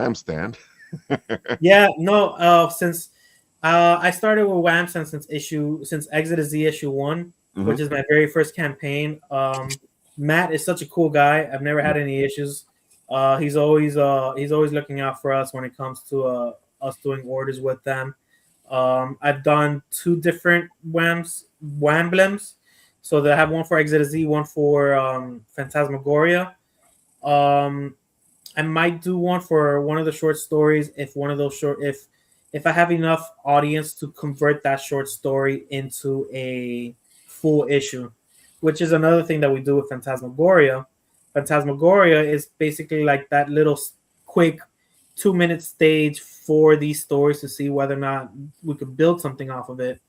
Wham stand. Yeah, no. Since I started with Wham since Exit to Z issue 1, Mm-hmm. which is my very first campaign. Matt is such a cool guy. I've never had any issues. He's always looking out for us when it comes to us doing orders with them. I've done 2 different Whamblems. So they have one for Exit to Z, one for Phantasmagoria. I might do one for one of the short stories if one of those if I have enough audience to convert that short story into a full issue, which is another thing that we do with Phantasmagoria. Phantasmagoria is basically like that little quick 2-minute stage for these stories to see whether or not we could build something off of it.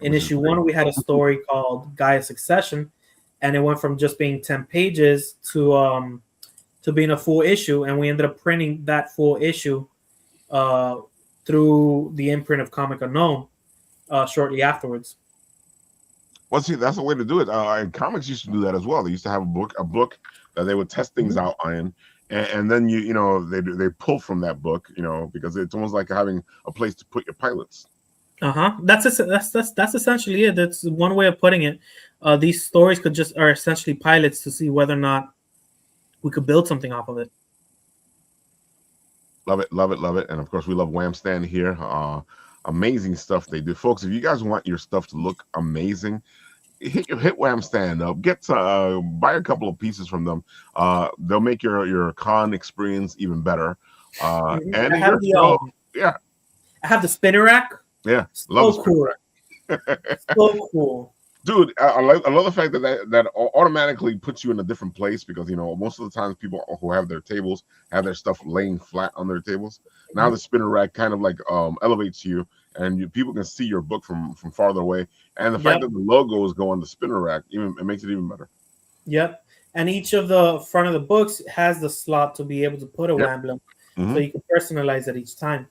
In issue 1, we had a story called Gaia Succession, and it went from just being 10 pages to being a full issue, and we ended up printing that full issue through the imprint of Comic Unknown shortly afterwards. Well, see, that's the way to do it. And comics used to do that as well. They used to have a book that they would test things out on, and then they pull from that book, because it's almost like having a place to put your pilots. That's essentially it. That's one way of putting it. These stories are essentially pilots to see whether or not we could build something off of it. Love it, love it, love it. And of course, we love Wham Stand here. Amazing stuff they do. Folks, if you guys want your stuff to look amazing, hit Wham Stand up. Buy a couple of pieces from them. They'll make your con experience even better. And I have I have the spinner rack. Yeah, love the spinner rack. So cool. Dude, I love the fact that automatically puts you in a different place, because most of the times people who have their tables have their stuff laying flat on their tables. Now the spinner rack kind of like elevates you, and people can see your book from farther away. And the fact that the logos go on the spinner rack, it makes it even better. Yep. And each of the front of the books has the slot to be able to put a Whamblem, so you can personalize it each time.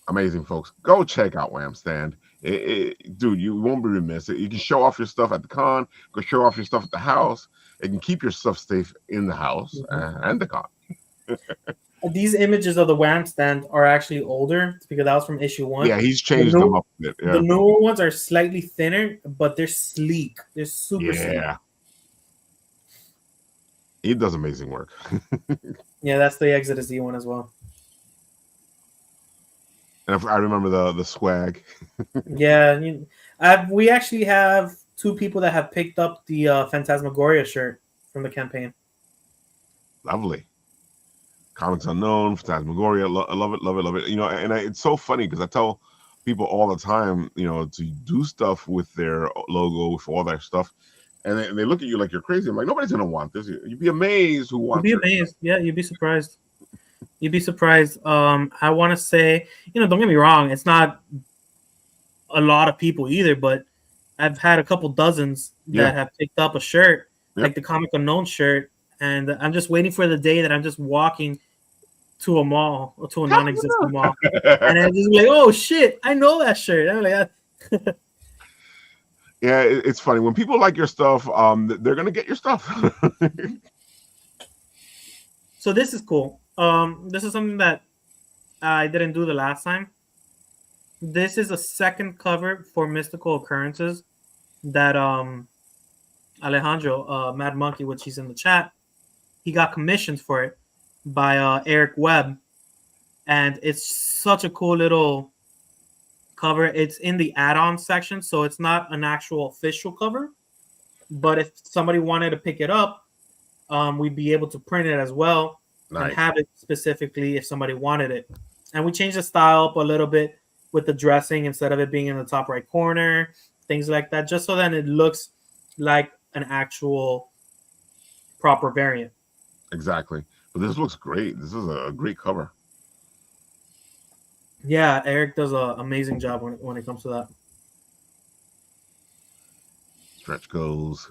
Amazing, folks. Go check out Wham Stand. Dude, you won't be remiss. You can show off your stuff at the con, go show off your stuff at the house. It can keep your stuff safe in the house and the con. These images of the Wham Stand are actually older because that was from issue 1. Yeah, he's changed them up a bit. Yeah. The newer ones are slightly thinner, but they're sleek. They're super sleek. Yeah. He does amazing work. Yeah, that's the Exit to Z one as well. And I remember the swag. Yeah, we actually have 2 people that have picked up the Phantasmagoria shirt from the campaign. Lovely. Comics Unknown, Phantasmagoria. I love it, love it, love it. And it's so funny because I tell people all the time, to do stuff with their logo, with all their stuff, and they look at you like you're crazy. I'm like, nobody's gonna want this. You'd be amazed who wants it. You'd be amazed. Yeah, you'd be surprised. You'd be surprised. I want to say, don't get me wrong, it's not a lot of people either, but I've had a couple dozens that have picked up a shirt, like the Comic Unknown shirt, and I'm just waiting for the day that I'm just walking to a mall or to a non-existent mall, and I'm just like, oh shit, I know that shirt. I'm like, yeah, it's funny when people like your stuff. They're gonna get your stuff. So this is cool. This is something that I didn't do the last time. This is a second cover for Mystical Occurrences that Alejandro, Mad Monkey, which he's in the chat, he got commissioned for it by Eric Webb, and it's such a cool little cover. It's in the add-on section, so it's not an actual official cover, but if somebody wanted to pick it up, we'd be able to print it as well. Nice. And have it specifically if somebody wanted it. And we changed the style up a little bit with the dressing instead of it being in the top right corner, things like that, just so that it looks like an actual proper variant. Exactly. But this looks great. This is a great cover. Yeah, Eric does an amazing job when it comes to that. Stretch goals.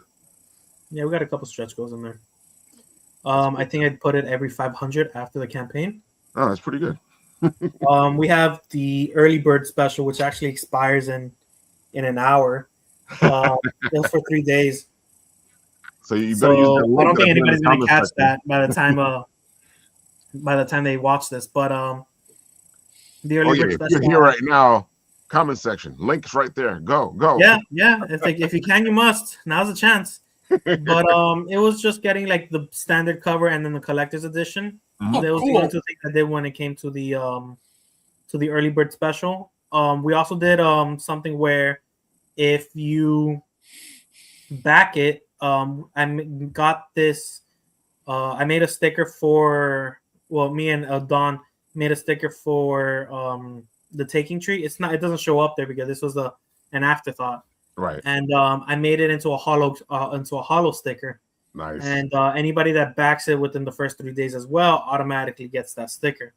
Yeah, we got a couple stretch goals in there. I think I'd put it every 500 after the campaign. Oh, that's pretty good. We have the early bird special, which actually expires in an hour. It's for 3 days. So you better use that link. I don't think anybody's going to catch that by the time by the time they watch this. But the Oh early yeah, bird if you're special. here right now, comment section, links right there. Go. Yeah. If you can, you must. Now's the chance. But it was just getting like the standard cover and then the collector's edition. Oh, That was the cool. only two things I did when it came to the early bird special. We also did something where if you back it, got this. I made a sticker for me and Don made a sticker for the taking tree. It doesn't show up there because this was an afterthought. Right. And I made it into a hollow sticker. Nice. And anybody that backs it within the first 3 days as well automatically gets that sticker.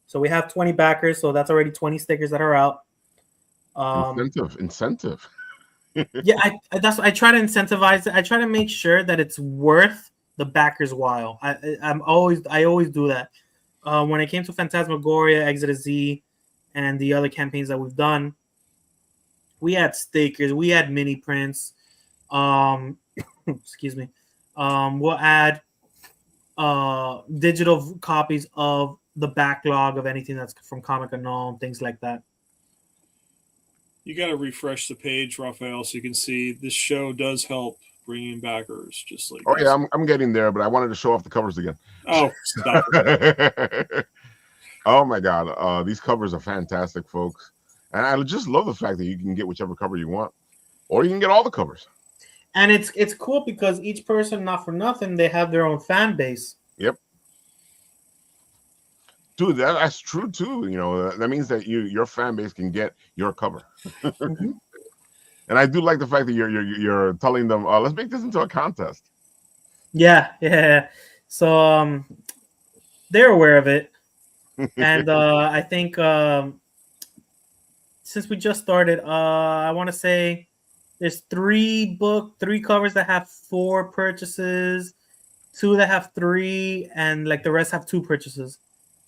So we have 20 backers, so that's already 20 stickers that are out. Incentive. Yeah, I try to incentivize it. I try to make sure that it's worth the backers' while. I always do that. When it came to Phantasmagoria, Exodus Z, and the other campaigns that we've done, we had stickers, we had mini prints. Excuse me. We'll add digital copies of the backlog of anything that's from Comic Unknown, things like that. You got to refresh the page, Rafael, so you can see this show does help bring in backers. Just like oh yeah, I'm getting there, but I wanted to show off the covers again. Oh, stop it. Oh my god, these covers are fantastic, folks, and I just love the fact that you can get whichever cover you want, or you can get all the covers. And it's cool because each person, not for nothing, they have their own fan base. Yep. Dude, that's true too. You know, that means that your fan base can get your cover. Mm-hmm. And I do like the fact that you're telling them, let's make this into a contest. Yeah. So they're aware of it, and I think since we just started, I want to say there's three covers that have 4 purchases, 2 that have 3, and like the rest have 2 purchases.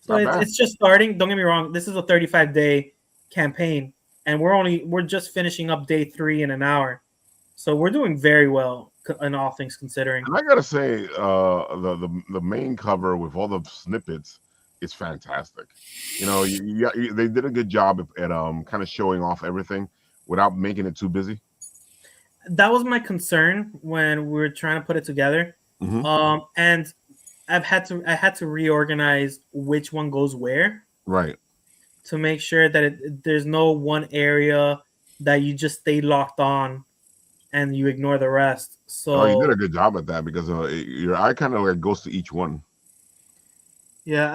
So it's just starting. Don't get me wrong. This is a 35-day campaign, and we're just finishing up day 3 in an hour. So we're doing very well in all things considering. And I gotta say, the main cover with all the snippets is fantastic. You know, they did a good job at kind of showing off everything without making it too busy. That was my concern when we were trying to put it together. Mm-hmm. And I had to reorganize which one goes where, right, to make sure that there's no one area that you just stay locked on and you ignore the rest. So you did a good job at that because your eye kind of like goes to each one. Yeah,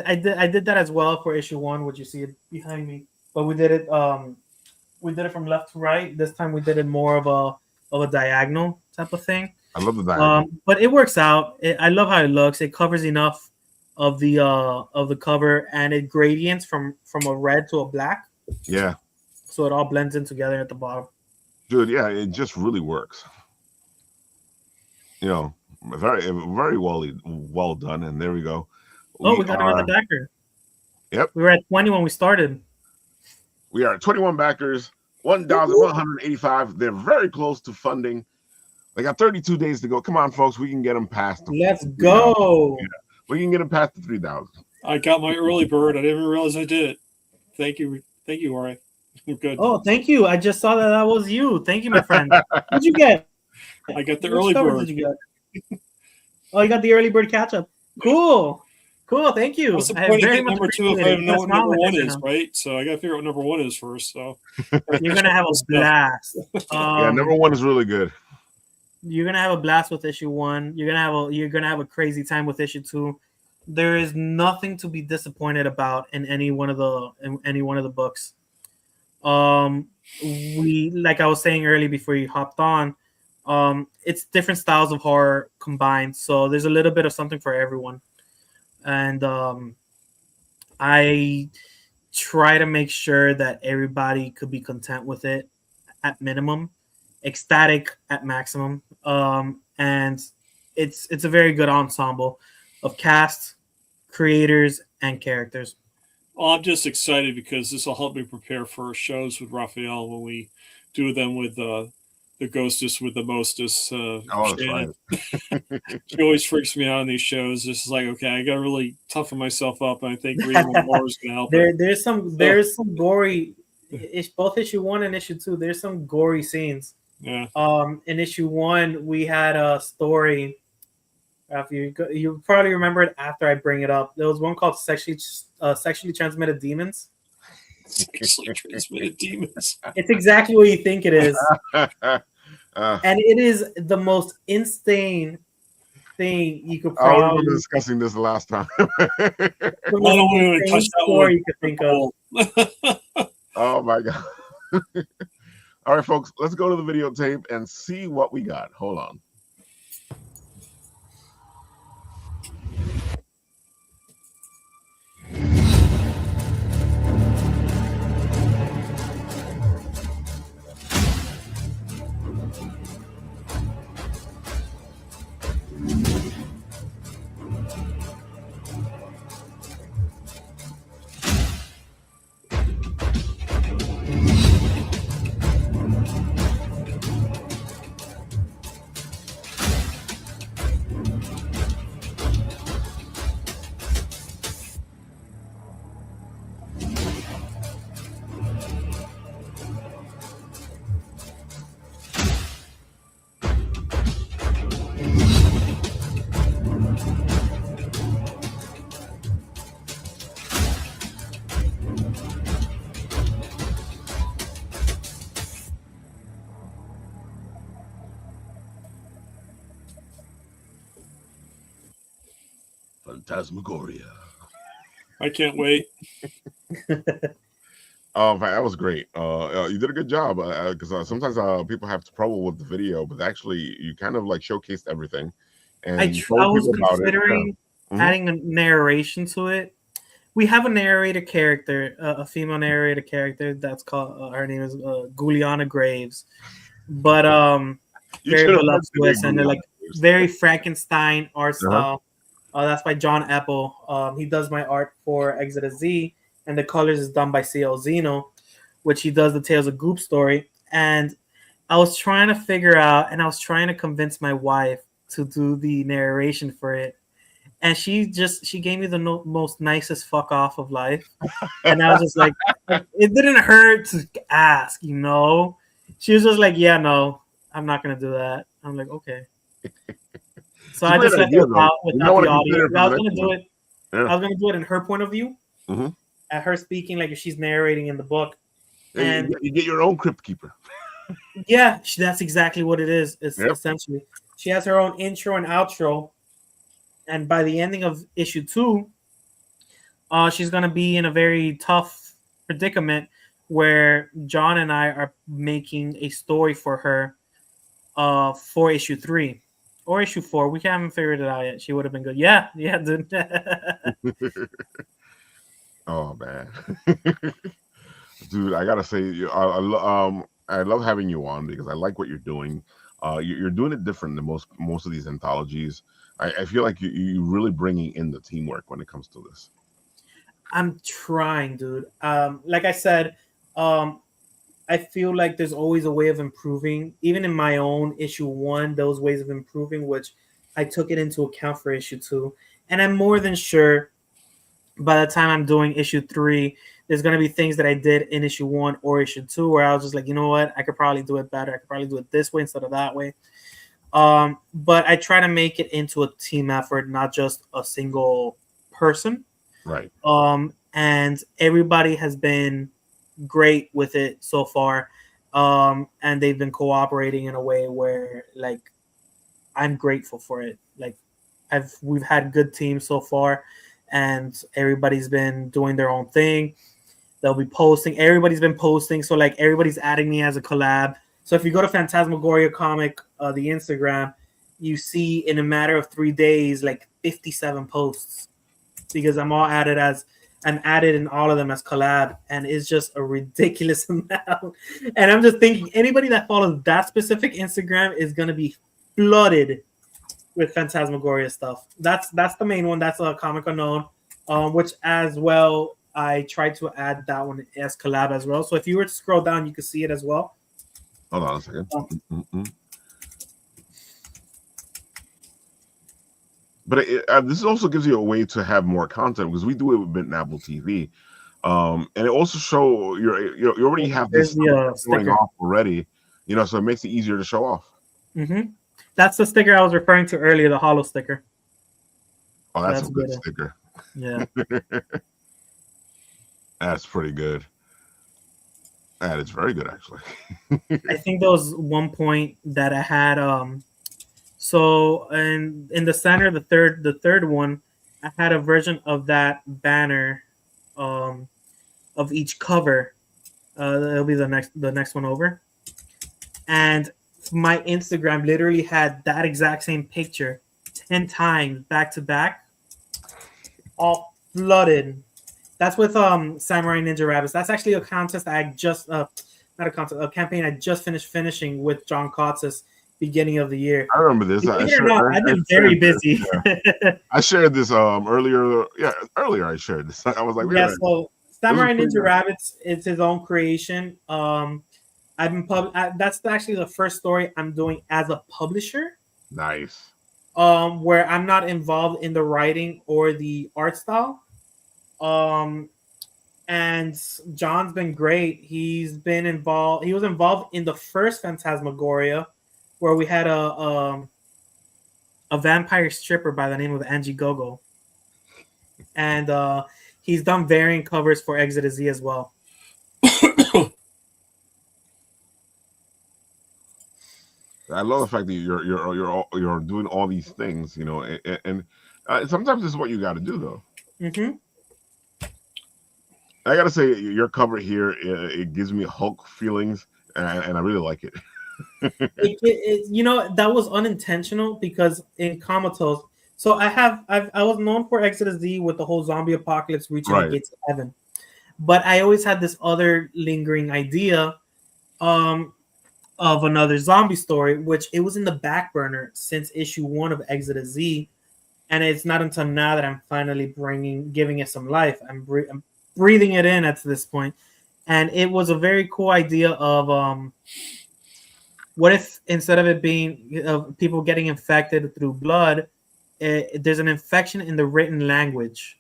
I did that as well for issue 1, which you see it behind me. But we did it from left to right. This time we did it more of a diagonal type of thing. I love the diagonal. But it works out. I love how it looks. It covers enough of the cover, and it gradients from a red to a black. Yeah. So it all blends in together at the bottom. Dude, yeah, it just really works. You know, very, very well done. And there we go. We got another backer. Yep. We were at 20 when we started. We are at 21 backers, 1,185. They're very close to funding. They got 32 days to go. Come on, folks. We can get them past. Let's go. Yeah. We can get them past the 3,000. I got my early bird. I didn't even realize I did it. Thank you, Ori. We're good. Oh, thank you. I just saw that was you. Thank you, my friend. What'd you get? I got the early bird. Did you get? Oh, you got the early bird catch up. Cool. Thank you. What's the point of getting number 2 if I don't know what number 1 is, right? So I got to figure out what number 1 is first. So you're gonna have a blast. Yeah, number 1 is really good. You're gonna have a blast with issue 1. You're gonna have a crazy time with issue 2. There is nothing to be disappointed about in any one of the books. We, like I was saying earlier before you hopped on, it's different styles of horror combined, so there's a little bit of something for everyone. And I try to make sure that everybody could be content with it at minimum, ecstatic at maximum. And it's a very good ensemble of cast, creators, and characters. Well, I'm just excited because this will help me prepare for shows with Rafael when we do them with the the ghostess with the mostest. Oh, that's Shannon. right. She always freaks me out on these shows. It's just like, okay, I got to really toughen myself up, and I think reading more is going to help. There's some gory. It's both issue 1 and issue 2. There's some gory scenes. Yeah. In issue 1, we had a story. You probably remember it after I bring it up. There was one called sexually transmitted demons. Sexually transmitted demons. It's exactly what you think it is. And it is the most insane thing you could I probably. remember discussing this last time. The most insane story you could think of. Oh my god! All right, folks, let's go to the videotape and see what we got. Hold on. Phantasmagoria. I can't wait. Oh, man, that was great. You did a good job because sometimes people have trouble with the video, but actually you kind of like showcased everything. And I was considering adding a narration to it. We have a narrator character, a female narrator character that's called her name is Juliana Graves, but very beloved to us and they're like very Frankenstein art style. That's by John Apple. He does my art for Exodus Z, and the colors is done by CL Zeno, which he does the Tales of Goop story. And I was trying to figure out, and I was trying to convince my wife to do the narration for it. And she gave me the most nicest fuck off of life. And I was just like, it didn't hurt to ask, you know? She was just like, yeah, no, I'm not going to do that. I'm like, okay. So I just left it out without the audio. I was going to do it. Yeah. I was going to do it in her point of view. At her speaking, like if she's narrating in the book. And you get your own crypt keeper. Yeah, that's exactly what it is. It's essentially. She has her own intro and outro. And by the ending of issue 2, she's going to be in a very tough predicament where John and I are making a story for her for issue 3 or issue 4. We haven't figured it out yet. She would have been good. Yeah, dude. Oh, man. Dude, I got to say, I love having you on because I like what you're doing. You're doing it different than most of these anthologies. I feel like you're really bringing in the teamwork when it comes to this. I'm trying, dude. Like I said, I feel like there's always a way of improving. Even in my own issue 1, those ways of improving, which I took it into account for issue 2. And I'm more than sure by the time I'm doing issue 3, there's going to be things that I did in issue 1 or issue 2 where I was just like, you know what? I could probably do it better. I could probably do it this way instead of that way. But I try to make it into a team effort, not just a single person. Right. And everybody has been great with it so far. And they've been cooperating in a way where like I'm grateful for it. Like we've had good teams so far and everybody's been doing their own thing. They'll be posting. Everybody's been posting. So like everybody's adding me as a collab. So if you go to Phantasmagoria Comic, the Instagram, you see in a matter of 3 days, like 57 posts because I'm added in all of them as collab. And it's just a ridiculous amount. And I'm just thinking anybody that follows that specific Instagram is going to be flooded with Phantasmagoria stuff. That's the main one. That's a Comic Unknown, which as well, I tried to add that one as collab as well. So if you were to scroll down, you could see it as well. Hold on a second. But this also gives you a way to have more content because we do it with Mint and Apple TV, and it also show you already have this showing off already, so it makes it easier to show off. That's the sticker I was referring to earlier, the hollow sticker. Oh, that's a good sticker. Yeah. That's pretty good. That is very good, actually. I think there was one point that I had. So in the center, the third one, I had a version of that banner, of each cover. That'll be the next one over. And my Instagram literally had that exact same picture 10 times back to back, all flooded. That's with Samurai Ninja Rabbits. That's actually a contest I just not a contest, a campaign I just finished finishing with John Cotz's beginning of the year. I remember this. I've been very busy. Yeah. I shared this earlier. Yeah, earlier I shared this. I was like, so Samurai Ninja Rabbits is his own creation. I've been that's actually the first story I'm doing as a publisher. Nice. Where I'm not involved in the writing or the art style. And John's been great. He's been involved. He was involved in the first Phantasmagoria, where we had a vampire stripper by the name of Angie Gogo, and he's done variant covers for Exit Z as well. I love the fact that you're doing all these things, and sometimes this is what you got to do, though. I gotta say, your cover here, it gives me Hulk feelings, and I really like it. That was unintentional because in Comatose, so I was known for Exit Z with the whole zombie apocalypse reaching the gates of heaven, but I always had this other lingering idea of another zombie story, which it was in the back burner since issue 1 of Exit Z, and it's not until now that I'm finally giving it some life. I'm breathing it in at this point, and it was a very cool idea of what if instead of it being people getting infected through blood, there's an infection in the written language.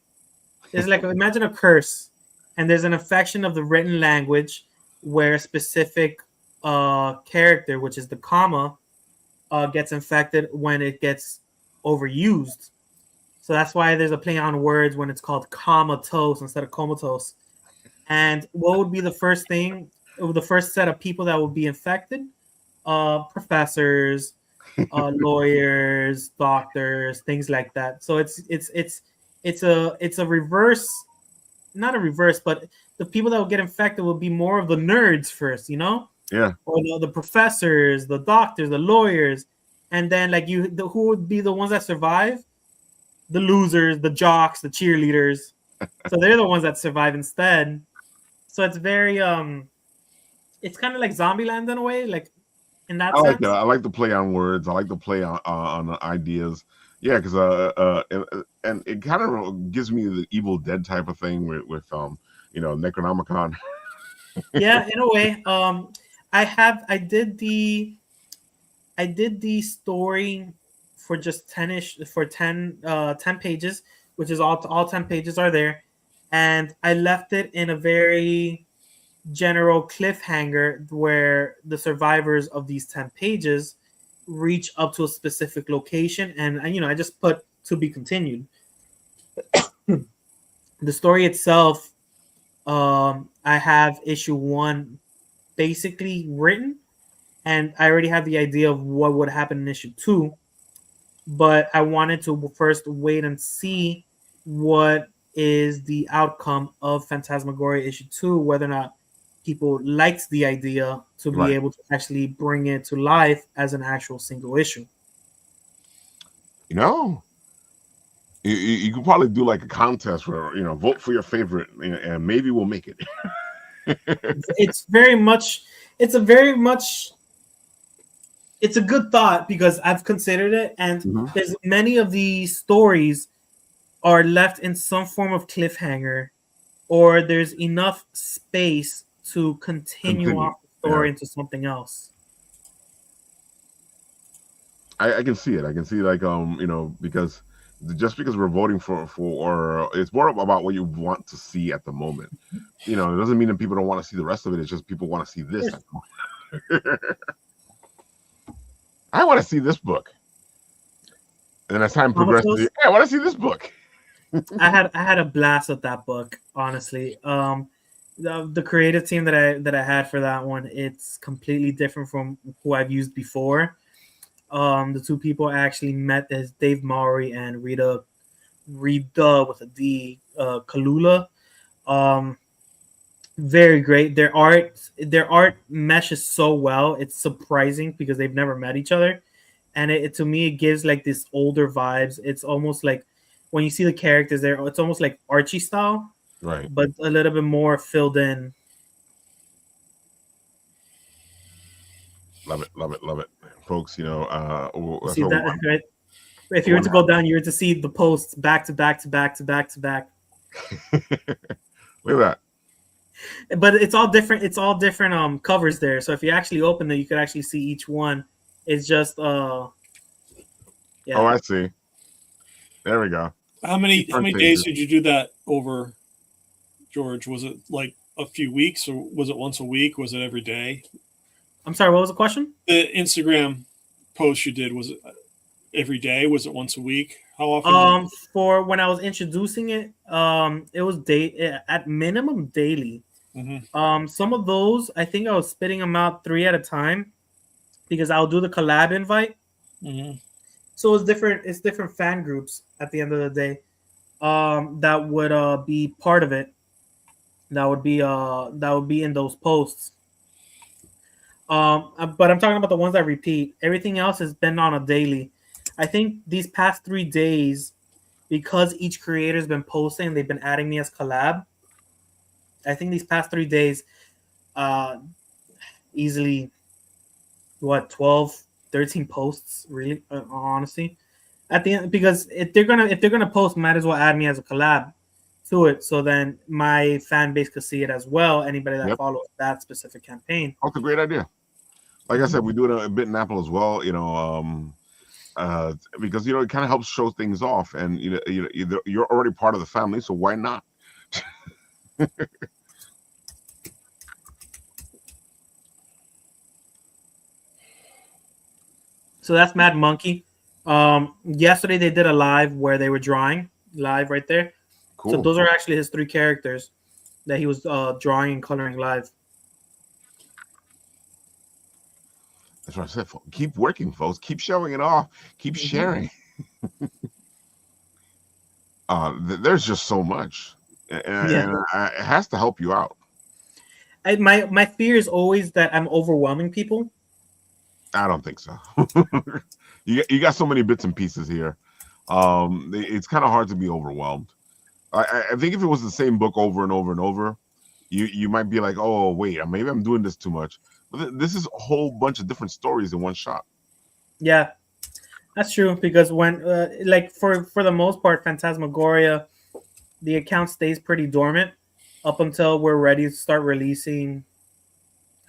There's like, imagine a curse, and there's an infection of the written language where a specific character, which is the comma, gets infected when it gets overused. So that's why there's a play on words when it's called comatose instead of comatose. And what would be the first thing? The first set of people that would be infected? Professors, lawyers, doctors, things like that. So it's a reverse, not a reverse, but the people that will get infected will be more of the nerds first, Yeah. Or the professors, the doctors, the lawyers, and then who would be the ones that survive? The losers, the jocks, the cheerleaders. So they're the ones that survive instead. So it's very it's kind of like Zombieland in a way, like in that sense. Like that. I like to play on words. I like to play on ideas. Yeah, because and it kind of gives me the Evil Dead type of thing with Necronomicon. Yeah, in a way. I did the story for just 10 pages, which is all 10 pages are there, and I left it in a very general cliffhanger where the survivors of these 10 pages reach up to a specific location, and I just put to be continued. The story itself, I have issue 1 basically written, and I already have the idea of what would happen in issue 2, but I wanted to first wait and see what is the outcome of Phantasmagoria issue 2, whether or not people liked the idea to be able to actually bring it to life as an actual single issue. You could probably do like a contest where vote for your favorite, and maybe we'll make it. It's a good thought because I've considered it, and there's many of these stories are left in some form of cliffhanger, or there's enough space to continue off the story into something else. I can see it. I can see like because just because we're voting for it's more about what you want to see at the moment. It doesn't mean that people don't want to see the rest of it. It's just people want to see this. I want to see this book. And as time progresses, hey, I want to see this book. I had a blast with that book, honestly. The creative team that I had for that one, it's completely different from who I've used before. The two people I actually met is Dave Maury and Rita with a D, Kalula. Very great. Their art meshes so well. It's surprising because they've never met each other, and it to me it gives like this older vibes. It's almost like when you see the characters there, it's almost like Archie style, right? But a little bit more filled in. Love it, folks. See that, right? If you were to go down, you were to see the posts back to back to back to back to back. Look at that. But it's all different. It's all different covers there. So if you actually open it, you could actually see each one. It's just yeah. Oh, I see. There we go. How many days did you do that over, George? Was it like a few weeks, or was it once a week? Was it every day? I'm sorry, what was the question? The Instagram post you did, was it every day? Was it once a week? How often? For when I was introducing it, it was at minimum daily. Mm-hmm. Some of those I think I was spitting them out 3 at a time because I'll do the collab invite. Mm-hmm. So it's different fan groups at the end of the day that would be part of it. That would be in those posts. But I'm talking about the ones that repeat. Everything else has been on a daily. I think these past 3 days, because each creator's been posting, they've been adding me as collab. I think these past 3 days, easily, 12, 13 posts, really, honestly. At the end, because if they're gonna post, might as well add me as a collab to it, so then my fan base could see it as well. Anybody that follows that specific campaign. That's a great idea. Like I said, we do it a bit in Apple as well. Because it kind of helps show things off, and you're already part of the family, so why not? So that's Mad Monkey. Yesterday they did a live where they were drawing live right there. Cool. So those are actually his 3 characters that he was drawing and coloring live. That's what I said. Keep working, folks. Keep showing it off. Keep sharing. There's just so much, and it has to help you out. My fear is always that I'm overwhelming people. I don't think so. you got so many bits and pieces here. It's kind of hard to be overwhelmed. I think if it was the same book over and over and over, you might be like, oh wait, maybe I'm doing this too much. But this is a whole bunch of different stories in one shot. Yeah, that's true. Because when like for the most part, Phantasmagoria, the account stays pretty dormant up until we're ready to start releasing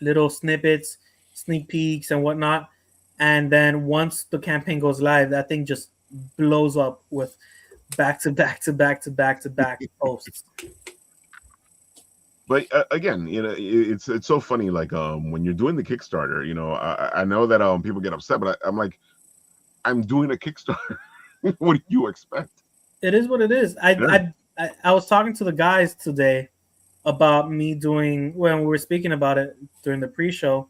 little snippets, sneak peeks, and whatnot. And then once the campaign goes live, that thing just blows up with back to back to back to back to back posts. But again, it's so funny. Like when you're doing the Kickstarter, I know that people get upset, but I'm like, I'm doing a Kickstarter. What do you expect? It is what it is. I was talking to the guys today about me doing, when we were speaking about it during the pre-show,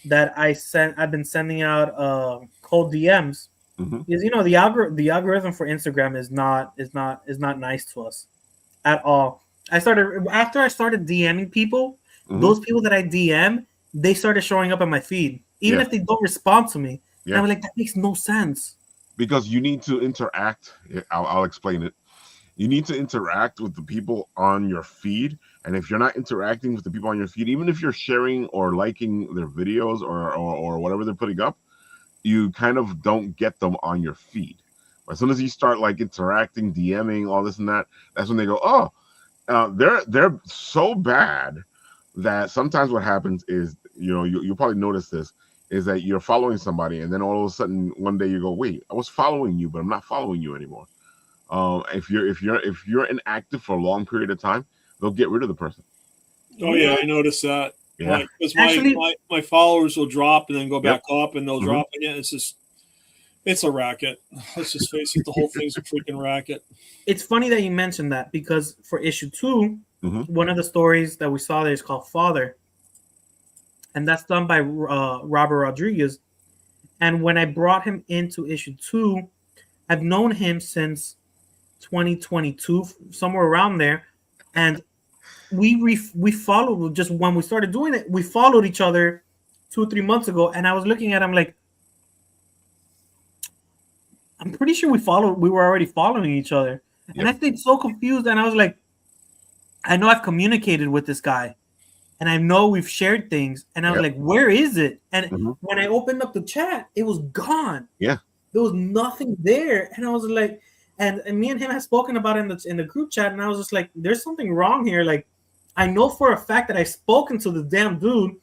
that I've been sending out cold DMs because the algorithm for Instagram is not nice to us at all. After I started DMing people, those people that I DM, they started showing up on my feed, even if they don't respond to me. Yeah. And I'm like, that makes no sense. Because you need to interact. I'll explain it. You need to interact with the people on your feed, and if you're not interacting with the people on your feed, even if you're sharing or liking their videos or whatever they're putting up, you kind of don't get them on your feed. As soon as you start like interacting, DMing, all this and that, that's when they go, oh. They're so bad that sometimes what happens is, you'll probably notice this, is that you're following somebody, and then all of a sudden one day you go, wait, I was following you, but I'm not following you anymore. If you're inactive for a long period of time, they'll get rid of the person. Oh yeah, I noticed that. Yeah. Because Actually- my followers will drop and then go back Yep. up, and they'll drop again. It's a racket. Let's just face it, the whole thing's a freaking racket. It's funny that you mentioned that, because for issue 2, Mhm. one of the stories that we saw there is called Father, and that's done by Robert Rodriguez. And when I brought him into issue 2, I've known him since 2022, somewhere around there, and we followed, just when we started doing it, we followed each other 2 or 3 months ago, and I was looking at him like, I'm pretty sure we were already following each other. Yep. And I stayed so confused, and I was like, I know I've communicated with this guy, and I know we've shared things, and I was like, where is it? And when I opened up the chat, it was gone. Yeah. There was nothing there. And I was like, and me and him had spoken about it in the group chat, and I was just like, there's something wrong here. Like, I know for a fact that I've spoken to the damn dude,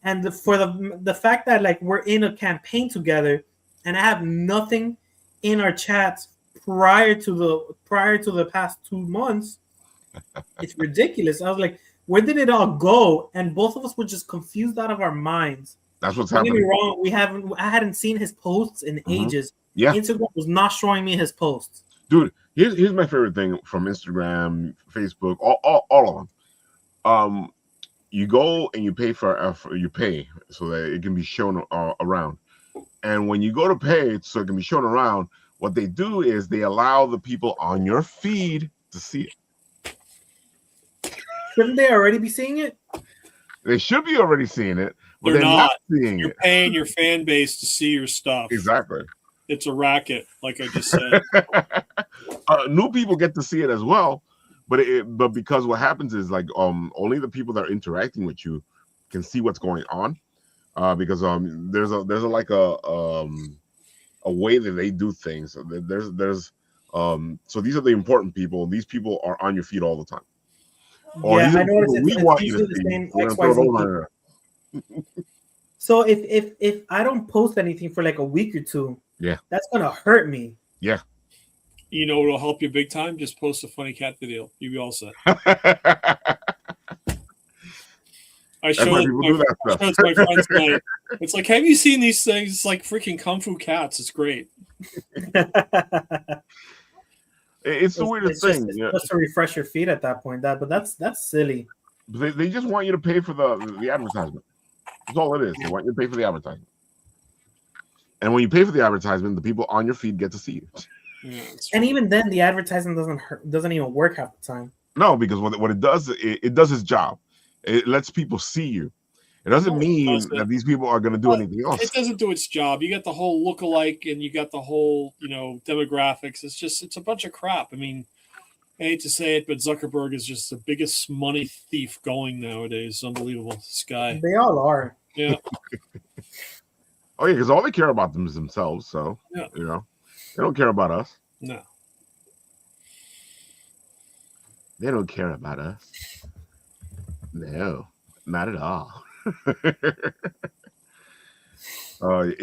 and for the fact that like we're in a campaign together, and I have nothing in our chats prior to the past 2 months, it's ridiculous. I was like, where did it all go? And both of us were just confused out of our minds. That's what's Don't get me happening. wrong, I hadn't seen his posts in ages. Yeah. Instagram was not showing me his posts. Dude, here's my favorite thing from Instagram, Facebook, all of them. You go and you pay you pay so that it can be shown around. And when you go to pay so it can be shown around, what they do is they allow the people on your feed to see it. Shouldn't they already be seeing it? They should be already seeing it, but They're they're not seeing You're it. paying your fan base to see your stuff. Exactly. It's a racket, like I just said. New people get to see it as well, but because what happens is like only the people that are interacting with you can see what's going on, because there's a way that they do things. So these are the important people. These people are on your feed all the time. Or Yeah, these are I the noticed people we it's want you usually to the see. same We're gonna throw it XYZ over there. So if I don't post anything for like a week or two, Yeah, that's gonna hurt me. Yeah. You know what'll help you big time? Just post a funny cat video. You'll be all set. I showed it to my friends tonight. It's like, have you seen these things? It's like freaking Kung Fu cats. It's great. It's the weirdest thing. It's just to refresh your feed at that point. But that's silly. They just want you to pay for the advertisement. That's all it is. They want you to pay for the advertisement. And when you pay for the advertisement, the people on your feed get to see it. Yeah, and even then, the advertisement doesn't even work half the time. No, because what it does, it does its job. It lets people see you. It doesn't mean that these people are going to do anything else. It doesn't do its job. You got the whole look-alike, and you got the whole, demographics. It's a bunch of crap. I mean, I hate to say it, but Zuckerberg is just the biggest money thief going nowadays. It's unbelievable. This guy. They all are. Yeah. Oh yeah, because all they care about them is themselves. So yeah. They don't care about us. No. They don't care about us. No, not at all. You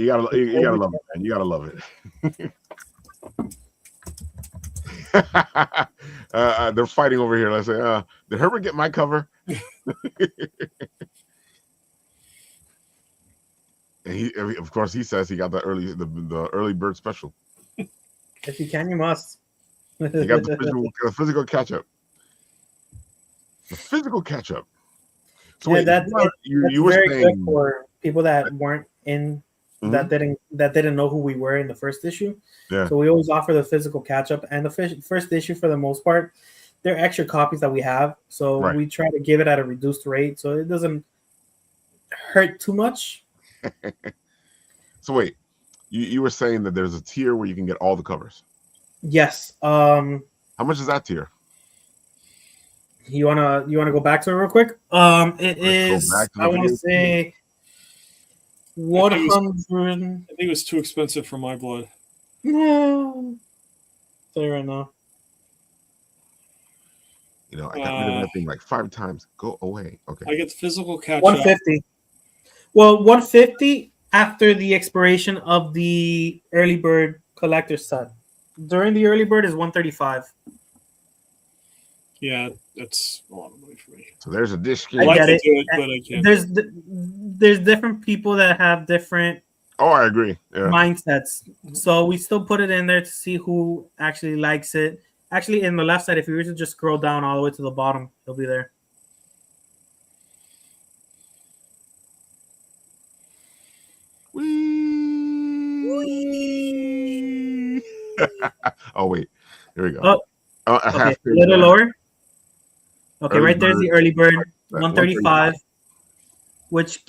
gotta love it, man. You gotta love it. They're fighting over here. Let's say, did Herbert get my cover? And of course, he says he got the early bird special. If you can, you must. He got the physical catch up. The physical catch up. So yeah, wait, that's you were very saying good for people that weren't in that didn't know who we were in the first issue. Yeah. So we always offer the physical catch up, and the first issue for the most part, they're extra copies that we have. So we try to give it at a reduced rate, so it doesn't hurt too much. So wait, you were saying that there's a tier where you can get all the covers. Yes. How much is that tier? You wanna go back to it real quick? It is. I want to say 100. I think it was too expensive for my blood. No. I'll tell you right now. I got rid of that thing like 5 times. Go away. Okay. I get the physical catch 150. Well, 150 after the expiration of the early bird collector set. During the early bird is 135. Yeah, that's a lot of money for me. So there's a disc I game. like get to it. do it, but I can't. There's different people that have different Oh, I agree. Yeah. mindsets. So we still put it in there to see who actually likes it. Actually, in the left side, if you were to just scroll down all the way to the bottom, it'll be there. Whee! Oh wait, here we go. Oh, A okay, half a page little lower. Okay, Early right there's bird, the early bird, that 135, which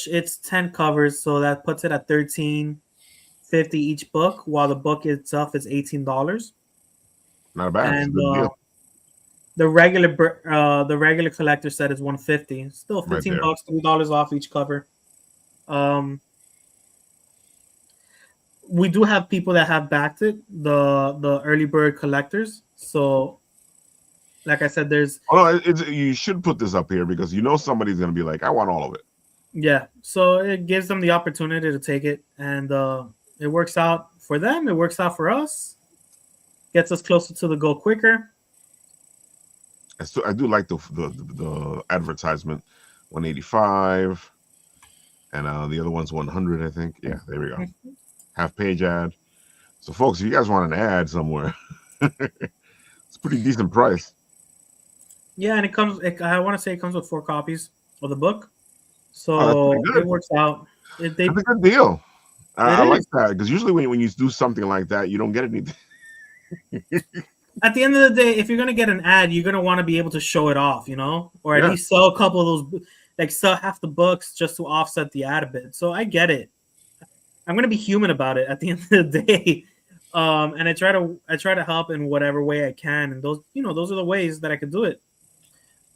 it's 10 covers, so that puts it at $13.50 each book, while the book itself is $18. Not bad. It's a And good deal the regular collector set is 150. Still right 15 there. bucks, $3 off each cover. We do have people that have backed it, the early bird collectors. So, like I said, there's Oh no, you should put this up here because you know somebody's gonna be like, I want all of it. yeah. So it gives them the opportunity to take it, and it works out for them. It works out for us. Gets us closer to the goal quicker. I do like the advertisement, 185, and the other one's 100. I think. Yeah, there we go. Half page ad. So, folks, if you guys want an ad somewhere, it's a pretty decent price. Yeah, and it comes. I want to say it comes with 4 copies of the book, Oh, that's so pretty good. it works out. That's a good deal. I It like is. that because usually when you do something like that, you don't get anything. At the end of the day, if you're gonna get an ad, you're gonna want to be able to show it off, or at Yeah. least sell a couple of those, like sell half the books just to offset the ad a bit. So I get it. I'm gonna be human about it at the end of the day, and I try to help in whatever way I can, and those are the ways that I could do it.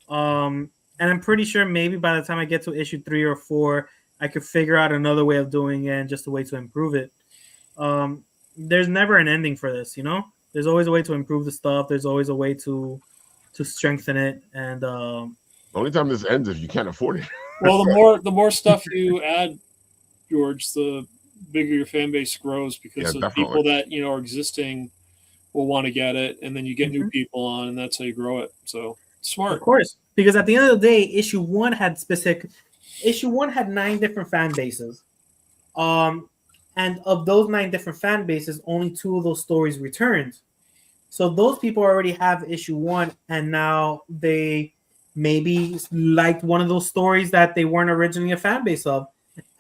And I'm pretty sure maybe by the time I get to issue 3 or 4, I could figure out another way of doing it and just a way to improve it. There's never an ending for this, There's always a way to improve the stuff. There's always a way to strengthen it, and The only time this ends if you can't afford it. Well, the more stuff you add, George, the bigger your fan base grows because Yeah, the people that are existing will want to get it, and then you get new people on, and that's how you grow it. So smart, of course, because at the end of the day, issue 1 had 9 different fan bases, and of those 9 different fan bases, only 2 of those stories returned. So those people already have issue 1, and now they maybe liked one of those stories that they weren't originally a fan base of,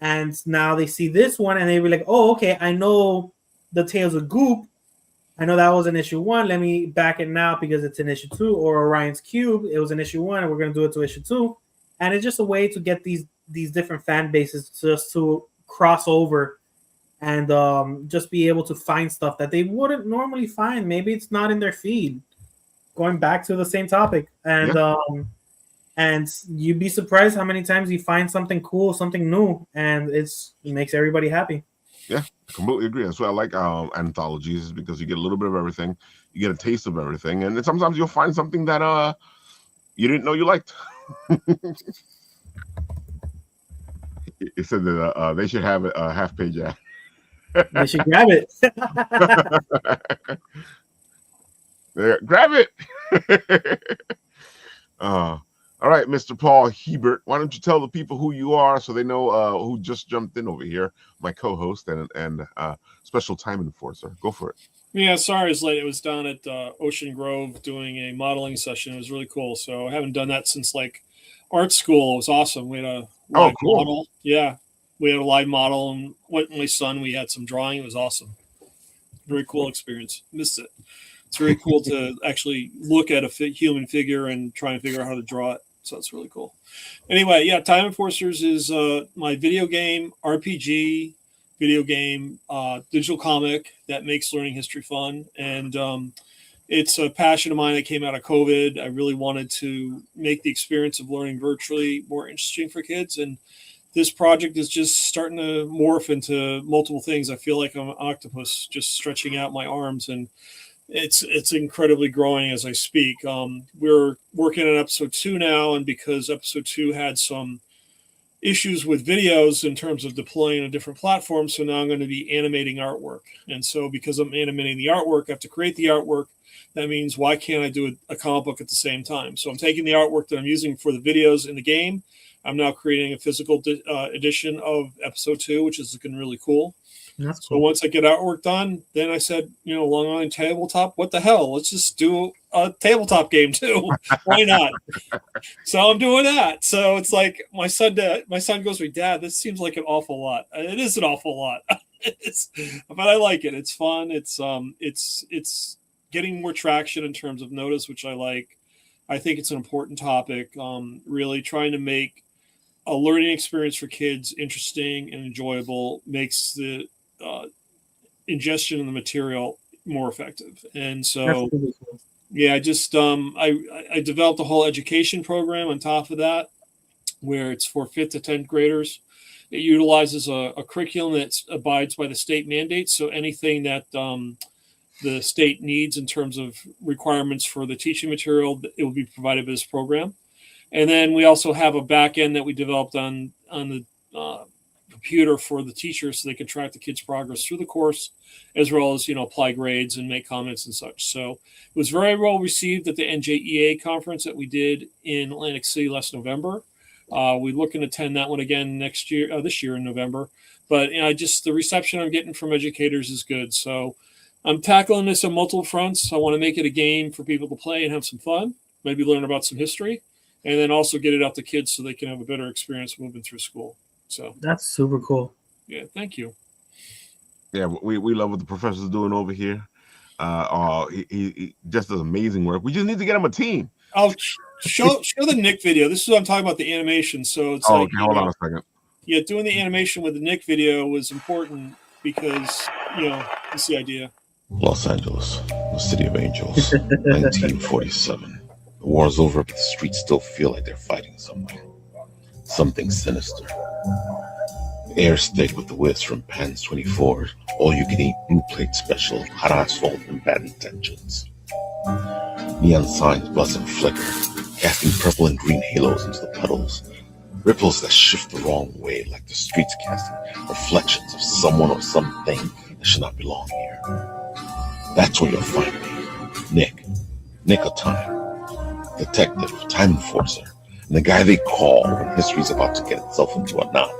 and now they see this one and they were like, "Oh, okay, I know the Tales of Goop. I know that was in issue 1. Let me back it now because it's in issue 2." Or Orion's Cube, it was in issue 1, and we're gonna do it to issue 2. And it's just a way to get these different fan bases just to cross over and just be able to find stuff that they wouldn't normally find. Maybe it's not in their feed. Going back to the same topic, and you'd be surprised how many times you find something cool, something new, and it makes everybody happy. Yeah, I completely agree. That's why I like anthologies, because you get a little bit of everything, you get a taste of everything, and then sometimes you'll find something that you didn't know you liked. It said that they should have a half page ad. They should grab it. Grab it. All right, Mr. Paul Hebert, why don't you tell the people who you are so they know who just jumped in over here, my co-host and special time enforcer. Go for it. Yeah, sorry it's late. It was down at Ocean Grove doing a modeling session. It was really cool. So I haven't done that since like art school. It was awesome. We had a live model. Yeah, we had a live model, and with my son, we had some drawing. It was awesome. Very cool experience. Missed it. It's very cool to actually look at a human figure and try and figure out how to draw it. So it's really cool. Anyway, yeah, Time Enforcers is my video game, RPG, video game, digital comic that makes learning history fun. And it's a passion of mine that came out of COVID. I really wanted to make the experience of learning virtually more interesting for kids. And this project is just starting to morph into multiple things. I feel like I'm an octopus just stretching out my arms, and it's incredibly growing as I speak. We're working on episode 2 now, and because episode 2 had some issues with videos in terms of deploying on different platforms. So now I'm going to be animating artwork. And so because I'm animating the artwork, I have to create the artwork. That means why can't I do a comic book at the same time? So I'm taking the artwork that I'm using for the videos in the game. I'm now creating a physical edition of episode 2, which is looking really cool. That's So cool. once I get artwork done, then I said, Long Island Tabletop, what the hell? Let's just do a tabletop game too. Why not? So I'm doing that. So it's like my son goes to me, Dad, this seems like an awful lot. It is an awful lot. But I like it. It's fun. It's getting more traction in terms of notice, which I like. I think it's an important topic. Really trying to make a learning experience for kids interesting and enjoyable makes the ingestion of the material more effective. And so, Really cool. yeah, I just I developed a whole education program on top of that, where it's for 5th to 10th graders. It utilizes a curriculum that abides by the state mandates. So anything that the state needs in terms of requirements for the teaching material, it will be provided by this program. And then we also have a back end that we developed on the computer for the teachers so they can track the kids' progress through the course, as well as, apply grades and make comments and such. So it was very well received at the NJEA conference that we did in Atlantic City last November. We look and attend that one again this year in November. But just the reception I'm getting from educators is good. So I'm tackling this on multiple fronts. I want to make it a game for people to play and have some fun, maybe learn about some history, and then also get it out to kids so they can have a better experience moving through school. So that's super cool. Yeah, thank you. Yeah, we love what the professor's doing over here. He just does amazing work. We just need to get him a team. Oh, show the Nick video. This is what I'm talking about, the animation. So it's okay, hold on a second. Yeah, doing the animation with the Nick video was important because, it's the idea. Los Angeles, the city of angels, 1947. The war's over, but the streets still feel like they're fighting somewhere. Something sinister. The air's thick with the whiffs from Pan's 24, all-you-can-eat blue plate special, hot asphalt, and bad intentions. Neon signs buzz and flicker, casting purple and green halos into the puddles. Ripples that shift the wrong way, like the streets casting reflections of someone or something that should not belong here. That's where you'll find me. Nick of Time. Detective, time enforcer, and the guy they call when history's about to get itself into a knot.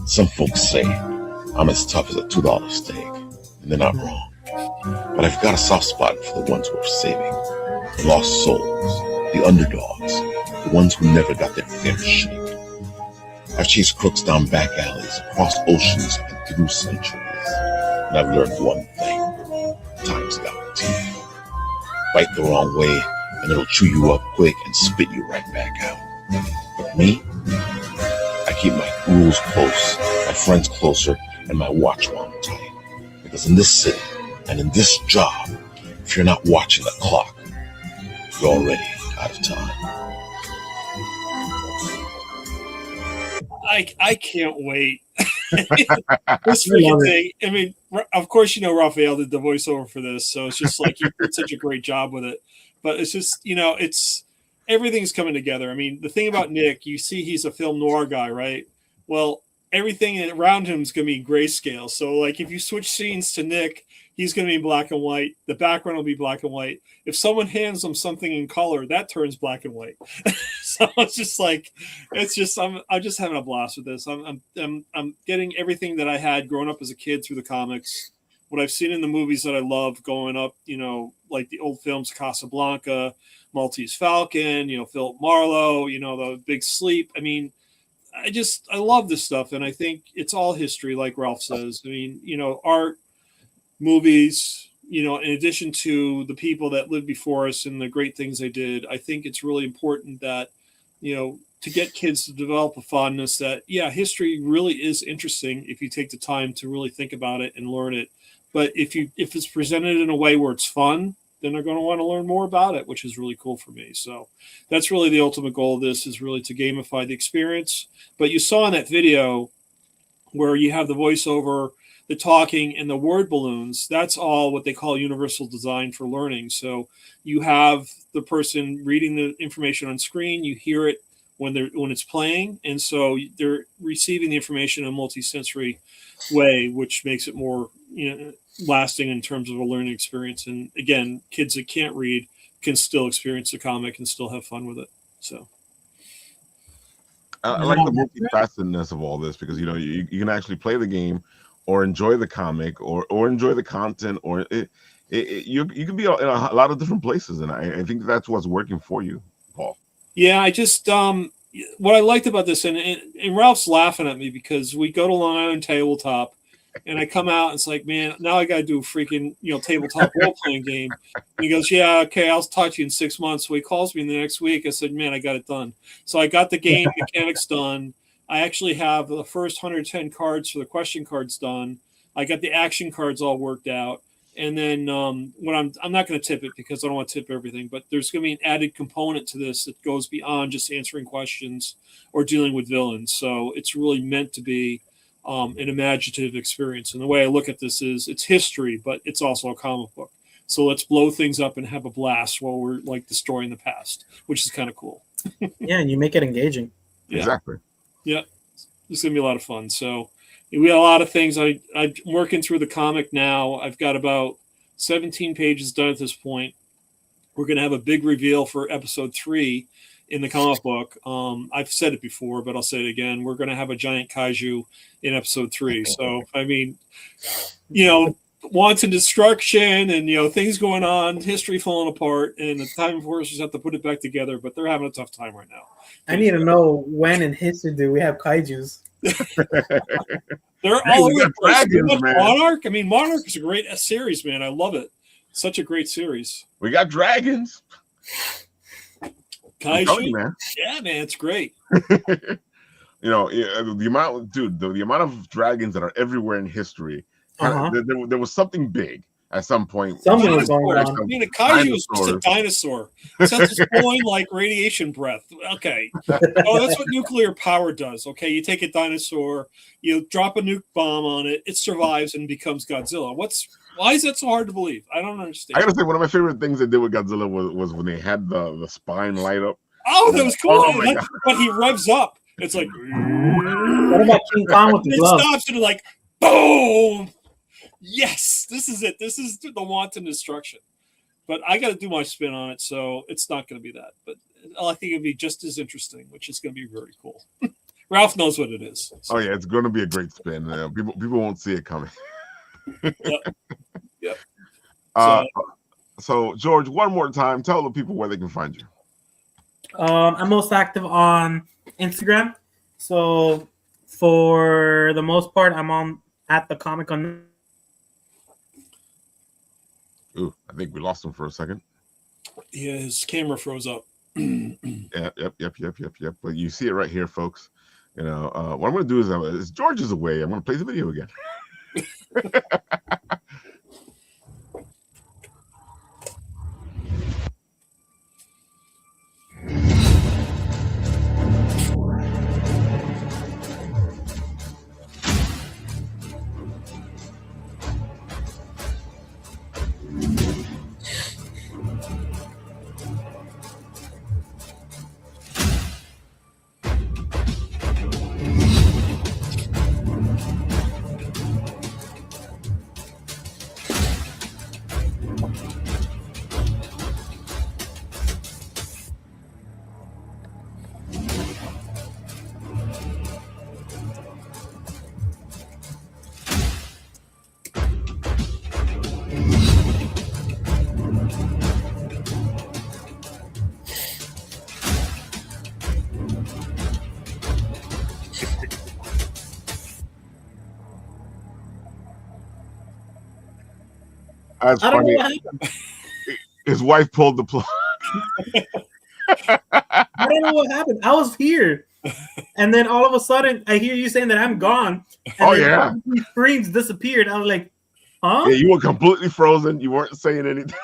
Some folks say I'm as tough as a $2 steak, and they're not wrong. But I've got a soft spot for the ones who are saving. The lost souls, the underdogs, the ones who never got their fair shake. I've chased crooks down back alleys, across oceans, and through centuries. And I've learned one thing. Time's got teeth. Bite the wrong way, and it'll chew you up quick and spit you right back out. But me, I keep my rules close, my friends closer, and my watch wound tight. Because in this city, and in this job, if you're not watching the clock, you're already out of time. I can't wait. This freaking thing. I mean, of course, Rafael did the voiceover for this, so it's just like he did such a great job with it. But it's just, it's everything's coming together. I mean, the thing about Nick, you see, he's a film noir guy, right? Well, everything around him is going to be grayscale. So, like, if you switch scenes to Nick, he's going to be black and white. The background will be black and white. If someone hands him something in color, that turns black and white. So it's just like, I'm just having a blast with this. I'm getting everything that I had growing up as a kid through the comics, what I've seen in the movies that I love growing up, like the old films, Casablanca, Maltese Falcon, Philip Marlowe, The Big Sleep. I mean, I love this stuff. And I think it's all history, like Ralph says. I mean, art, movies, in addition to the people that lived before us and the great things they did, I think it's really important that, to get kids to develop a fondness that, history really is interesting if you take the time to really think about it and learn it. But if it's presented in a way where it's fun, then they're going to want to learn more about it, which is really cool for me. So that's really the ultimate goal of this, is really to gamify the experience. But you saw in that video where you have the voiceover, the talking, and the word balloons. That's all what they call universal design for learning. So you have the person reading the information on screen, you hear it when it's playing, and so they're receiving the information in a multi-sensory way, which makes it more lasting in terms of a learning experience. And again, kids that can't read can still experience the comic and still have fun with it. So I like the multifacetedness of all this, because you can actually play the game or enjoy the comic or enjoy the content, or you can be in a lot of different places, and I think that's what's working for you, Paul. Yeah, I just what I liked about this, and Ralph's laughing at me because we go to Long Island Tabletop, and I come out and it's like, man, now I got to do a freaking tabletop role playing game. And he goes, yeah, okay, I'll talk to you in 6 months. So he calls me the next week. I said, man, I got it done. So I got the game mechanics done. I actually have the first 110 cards for the question cards done. I got the action cards all worked out. And then what I'm not going to tip it because I don't want to tip everything, but there's going to be an added component to this that goes beyond just answering questions or dealing with villains. So it's really meant to be an imaginative experience. And the way I look at this is it's history, but it's also a comic book. So let's blow things up and have a blast while we're like destroying the past, which is kind of cool. Yeah, and you make it engaging. Yeah. Exactly. Yeah, it's going to be a lot of fun. So we have a lot of things. I'm working through the comic now. I've got about 17 pages done at this point. We're going to have a big reveal for episode 3 in the comic book. I've said it before, but I'll say it again. We're going to have a giant kaiju in episode 3. So, I mean, wanton destruction and, things going on, history falling apart, and the Time Forcers have to put it back together, but they're having a tough time right now. I need to know when in history do we have kaijus? They're all over the place. Dragons, man. Monarch. I mean, Monarch is a great series, man. I love it. Such a great series. We got dragons. Kaiju, man. Yeah, man, it's great. The amount of dragons that are everywhere in history. There was something big at some point. Something was going on. I mean, a kaiju is just a dinosaur. It's blowing like radiation breath. Okay. That's what nuclear power does. Okay, you take a dinosaur, you drop a nuke bomb on it, it survives and becomes Godzilla. Why is that so hard to believe? I don't understand. I gotta say, one of my favorite things they did with Godzilla was when they had the spine light up. Oh, that was cool. But he revs up. It's like, what about King Kong with the glove? It stops and like, boom. Yes, this is it. This is the wanton destruction. But I got to do my spin on it, so it's not going to be that. But I think it'll be just as interesting, which is going to be very cool. Ralph knows what it is. So. Oh yeah, it's going to be a great spin. People won't see it coming. Yep. So George, one more time, tell the people where they can find you. I'm most active on Instagram. So for the most part, I'm on at the Comic on. Ooh, I think we lost him for a second. Yeah, his camera froze up. Yep. But you see it right here, folks. What I'm going to do is George is away. I'm going to play the video again. That's I don't funny. know what happened. His wife pulled the plug. I don't know what happened. I was here, and then all of a sudden, I hear you saying that I'm gone. And then these screens disappeared. I was like, "Huh?" Yeah, you were completely frozen. You weren't saying anything.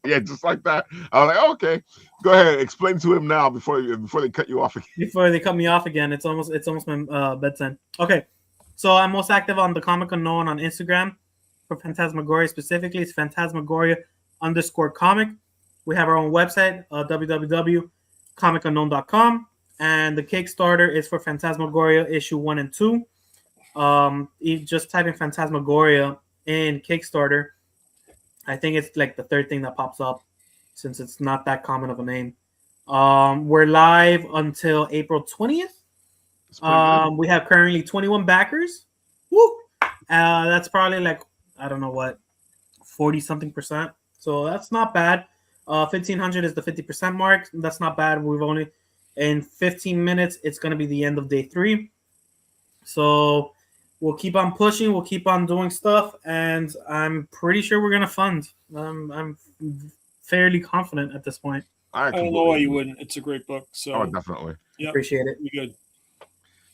Yeah, just like that. I was like, "Okay, go ahead. Explain to him now before they cut you off again." Before they cut me off again, it's almost my bedtime. Okay, so I'm most active on the Comic Unknown on Instagram. For Phantasmagoria specifically, it's Phantasmagoria_comic. We have our own website, comicunknown.com. And the Kickstarter is for Phantasmagoria issue 1 and 2. You just type in Phantasmagoria in Kickstarter. I think it's like the third thing that pops up since it's not that common of a name. We're live until April 20th. We have currently 21 backers. Woo! That's probably like, I don't know what, 40 something percent. So that's not bad. 1,500 is the 50% mark. That's not bad. We've only, in 15 minutes, it's going to be the end of day 3. So we'll keep on pushing. We'll keep on doing stuff. And I'm pretty sure we're going to fund. I'm fairly confident at this point. I don't know why you wouldn't. It's a great book. So definitely. Yep. Appreciate it. Be good.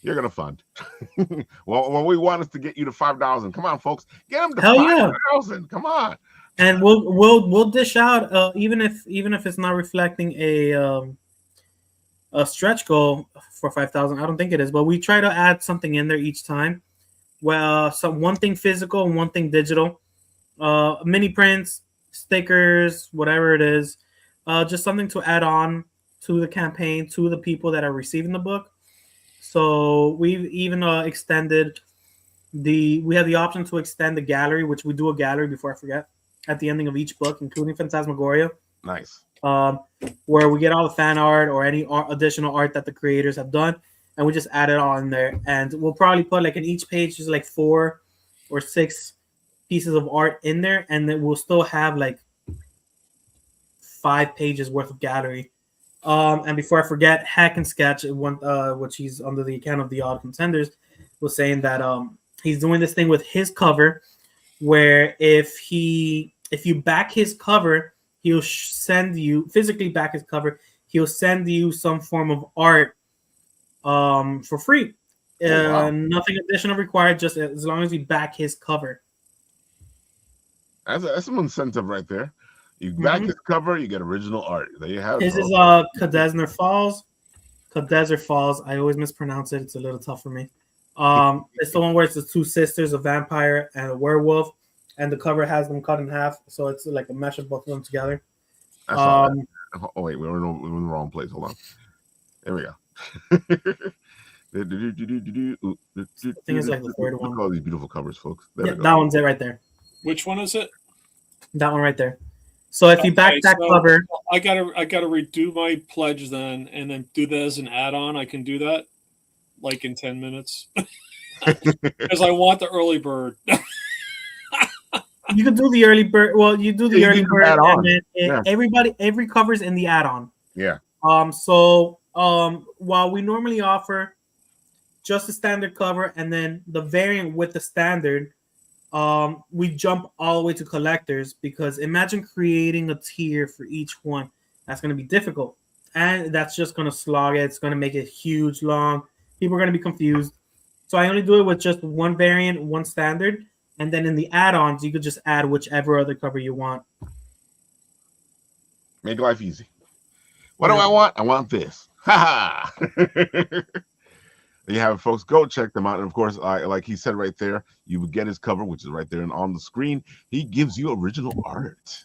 You're gonna fund. Well, we want us to get you to 5,000. Come on, folks, get them to 5,000. Yeah. Come on. And we'll dish out even if it's not reflecting a stretch goal for 5,000. I don't think it is, but we try to add something in there each time. Well, so one thing physical and one thing digital, mini prints, stickers, whatever it is, just something to add on to the campaign, to the people that are receiving the book. So we've even extended we have the option to extend the gallery, which we do a gallery, before I forget, at the ending of each book, including Phantasmagoria. Nice. Where we get all the fan art or any additional art that the creators have done, and we just add it on there. And we'll probably put like in each page just like 4 or 6 pieces of art in there, and then we'll still have like 5 pages worth of gallery. And before I forget, Hack and Sketch, which he's under the account of the Odd Contenders, was saying that he's doing this thing with his cover, where if you back his cover, he'll send you physically back his cover. He'll send you some form of art for free. Wow. Nothing additional required, just as long as you back his cover. That's some incentive right there. You back his cover, you get original art. There you have it. This is Cadesner Falls. Cadezer Falls. I always mispronounce it. It's a little tough for me. It's the one where it's the 2 sisters, a vampire and a werewolf, and the cover has them cut in half, so it's like a mesh of both of them togetger. Oh wait, we're in the wrong place. Hold on. There we go. I think it's like the third one. Look at all these beautiful covers, folks. There we go. That one's it right there. Which one is it? That one right there. So if you back that cover, I gotta redo my pledge then, and then do that as an add-on. I can do that like in 10 minutes because I want the early bird. You can do the early bird. Well, you do the early bird, and then every cover's in the add-on. Yeah. So while we normally offer just the standard cover and then the variant with the standard, we jump all the way to collectors, because imagine creating a tier for each one. That's going to be difficult, and that's just going to slog it. It's going to make it huge, long. People are going to be confused. So I only do it with just one variant, one standard, and then in the add-ons, you could just add whichever other cover you want. Make life easy. What do I want? I want this. Ha ha! You have folks, go check them out. And of course, like he said right there, you would get his cover, which is right there and on the screen. He gives you original art.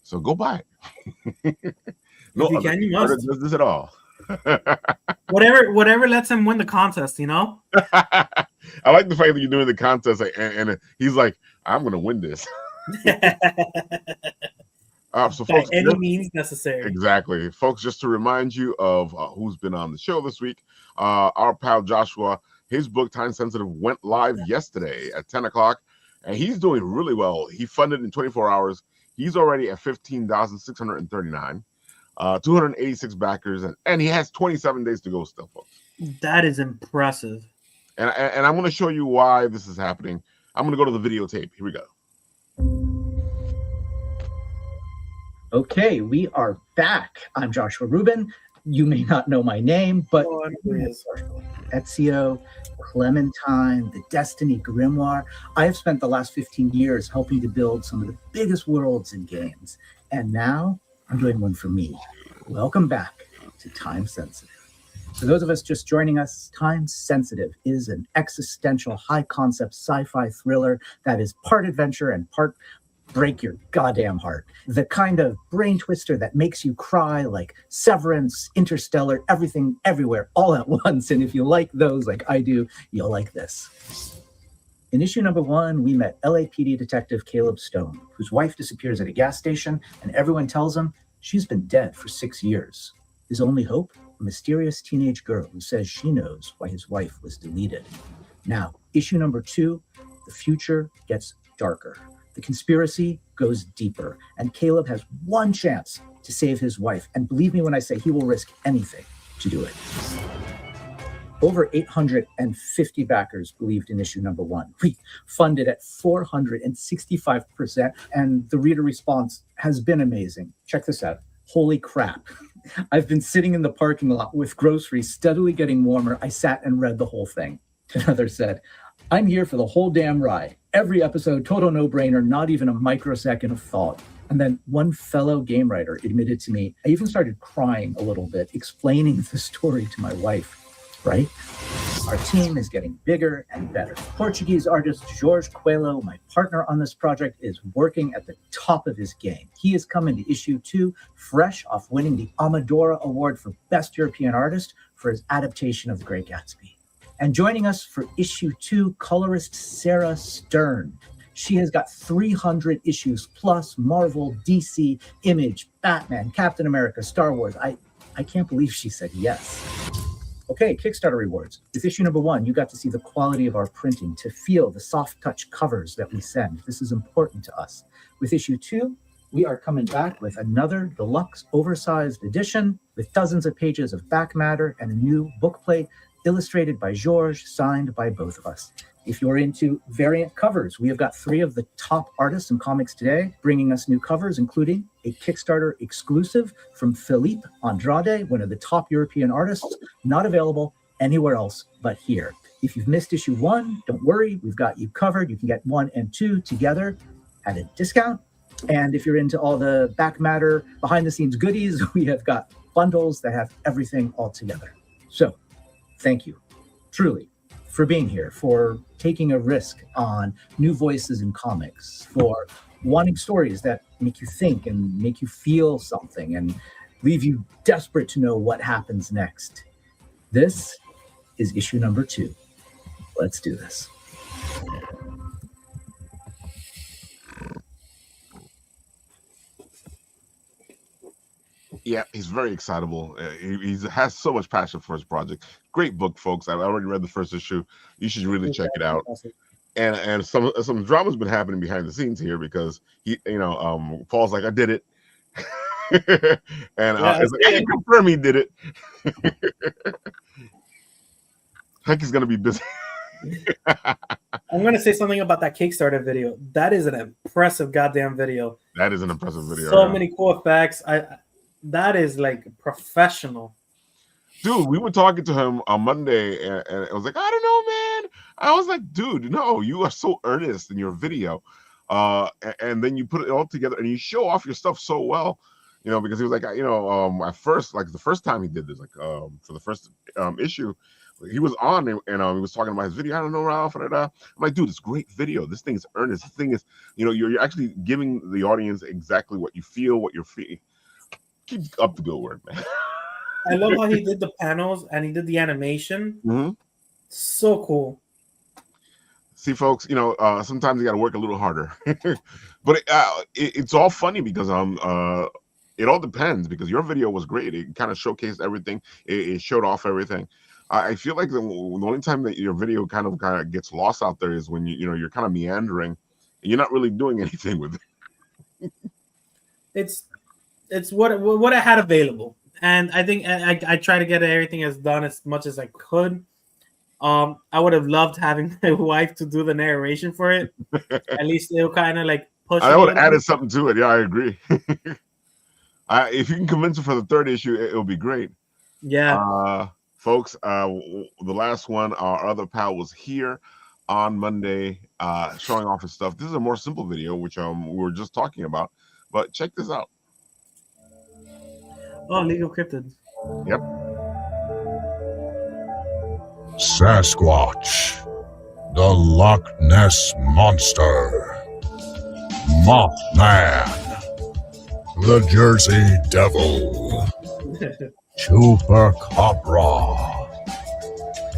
So go buy it. No, you can, you must. Does this at all. Whatever lets him win the contest, you know? I like the fact that you're doing the contest and he's like, I'm going to win this. So folks, by any means necessary. Exactly. Folks, just to remind you of who's been on the show this week, our pal Joshua, his book Time Sensitive went live yesterday at 10 o'clock, and he's doing really well. He funded in 24 hours. He's already at 15,639, 286 backers, and he has 27 days to go still, folks. That is impressive. And I'm going to show you why this is happening. I'm going to go to the videotape. Here we go. Okay, we are back. I'm Joshua Rubin. You may not know my name, but Ezio, Clementine, the Destiny Grimoire. I have spent the last 15 years helping to build some of the biggest worlds in games. And now I'm doing one for me. Welcome back to Time Sensitive. For those of us just joining us, Time Sensitive is an existential, high-concept sci-fi thriller that is part adventure and part break your goddamn heart. The kind of brain twister that makes you cry, like Severance, Interstellar, Everything, Everywhere, all at once. And if you like those like I do, you'll like this. In issue number 1, we met LAPD detective Caleb Stone, whose wife disappears at a gas station, and everyone tells him she's been dead for 6 years. His only hope? A mysterious teenage girl who says she knows why his wife was deleted. Now, issue number 2, the future gets darker. The conspiracy goes deeper, and Caleb has one chance to save his wife. And believe me when I say he will risk anything to do it. Over 850 backers believed in issue number 1. We funded at 465%, and the reader response has been amazing. Check this out. Holy crap. I've been sitting in the parking lot with groceries steadily getting warmer. I sat and read the whole thing. Another said, I'm here for the whole damn ride. Every episode, total no-brainer, not even a microsecond of thought. And then one fellow game writer admitted to me, I even started crying a little bit, explaining the story to my wife. Right? Our team is getting bigger and better. Portuguese artist Jorge Coelho, my partner on this project, is working at the top of his game. He is coming to issue 2, fresh off winning the Amadora Award for Best European Artist for his adaptation of The Great Gatsby. And joining us for issue 2, colorist Sarah Stern. She has got 300 issues plus Marvel, DC, Image, Batman, Captain America, Star Wars. I can't believe she said yes. Okay, Kickstarter rewards. With issue number 1, you got to see the quality of our printing, to feel the soft touch covers that we send. This is important to us. With issue 2, we are coming back with another deluxe oversized edition with dozens of pages of back matter and a new bookplate illustrated by George, signed by both of us. If you're into variant covers, we have got 3 of the top artists in comics today bringing us new covers, including a Kickstarter exclusive from Philippe Andrade, one of the top European artists, not available anywhere else but here. If you've missed issue 1, don't worry, we've got you covered. You can get 1 and 2 together at a discount. And if you're into all the back matter, behind the scenes goodies, we have got bundles that have everything all together. So thank you, truly, for being here, for taking a risk on new voices in comics, for wanting stories that make you think and make you feel something and leave you desperate to know what happens next. This is issue number 2. Let's do this. Yeah, he's very excitable. He has so much passion for his project. Great book, folks. I've already read the first issue. You should really check it out. And some drama's been happening behind the scenes here because Paul's like, I did it, and it's like, I can confirm he did it. Heck, he's gonna be busy. I'm gonna say something about that Kickstarter video. That is an impressive goddamn video. That is an impressive video. So many cool effects. That is like professional. Dude, we were talking to him on Monday, and it was like, I don't know, man. I was like, dude, no, you are so earnest in your video. And then you put it all together, and you show off your stuff so well, because he was like, at first, like the first time he did this, like for the first issue, he was on and he was talking about his video. I don't know, Ralph. I'm like, dude, it's a great video. This thing is earnest. This thing is, you're actually giving the audience exactly what you feel, what you're feeling. Keep up the good work, man. I love how he did the panels and he did the animation. Mm-hmm. So cool. See, folks, sometimes you got to work a little harder, but it's all funny because it all depends, because your video was great. It kind of showcased everything. It showed off everything. I feel like the only time that your video kind of gets lost out there is when you're kind of meandering and you're not really doing anything with it. It's what I had available, and I think I try to get everything done as much as I could. I would have loved having my wife to do the narration for it. At least it'll kind of like push. I would have added something to it. Yeah, I agree. If you can convince her for the 3rd issue, it'll be great. Yeah. Folks, the last one, our other pal was here on Monday showing off his stuff. This is a more simple video, which we were just talking about, but check this out. Oh, legal cryptids. Yep. Sasquatch, the Loch Ness Monster. Mothman, the Jersey Devil, Chupacabra.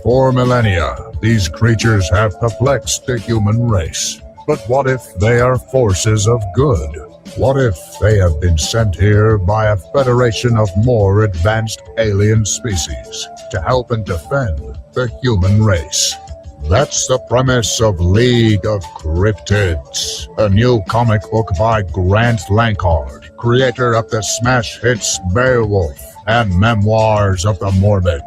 For millennia, these creatures have perplexed the human race. But what if they are forces of good? What if they have been sent here by a federation of more advanced alien species to help and defend the human race? That's the premise of League of Cryptids, a new comic book by Grant Lankard, creator of the smash hits Beowulf and Memoirs of the Morbid.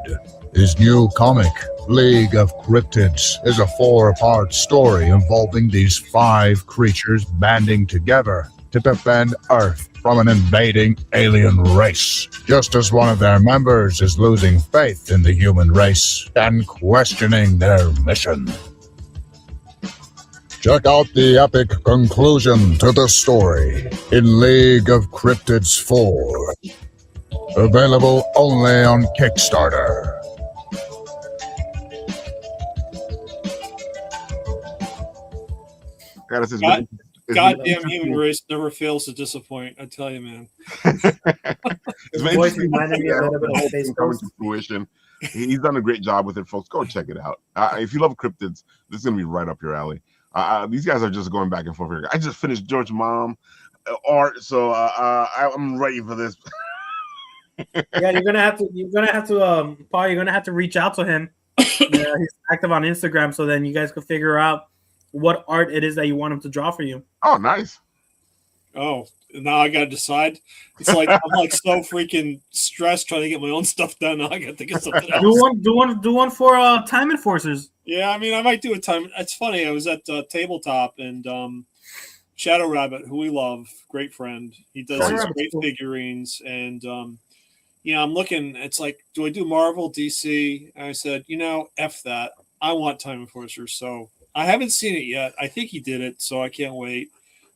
His new comic, League of Cryptids, is a 4-part story involving these 5 creatures banding together to defend Earth from an invading alien race, just as one of their members is losing faith in the human race and questioning their mission. Check out the epic conclusion to the story in League of Cryptids 4. Available only on Kickstarter. Goddamn human race never fails to disappoint. I tell you, man. It's voice reminded me a little bit of Space Ghost. Fruition. He's done a great job with it, folks. Go check it out. If you love cryptids, this is gonna be right up your alley. These guys are just going back and forth here. I just finished George Mom art, so I'm ready for this. Yeah, you're gonna have to, Paul. You're gonna have to reach out to him. Yeah, he's active on Instagram, so then you guys can figure out what art it is that you want him to draw for you. Oh, nice. Oh, now I gotta decide. It's like I'm like so freaking stressed trying to get my own stuff done. Now I got to get something else. Do one for Time Enforcers. Yeah, I mean, I might do a time. It's funny. I was at Tabletop and Shadow Rabbit, who we love, great friend. He does these great figurines, and you know, I'm looking. It's like, do I do Marvel, DC? And I said, you know, F that. I want Time Enforcers. So I haven't seen it yet. I think he did it, so I can't wait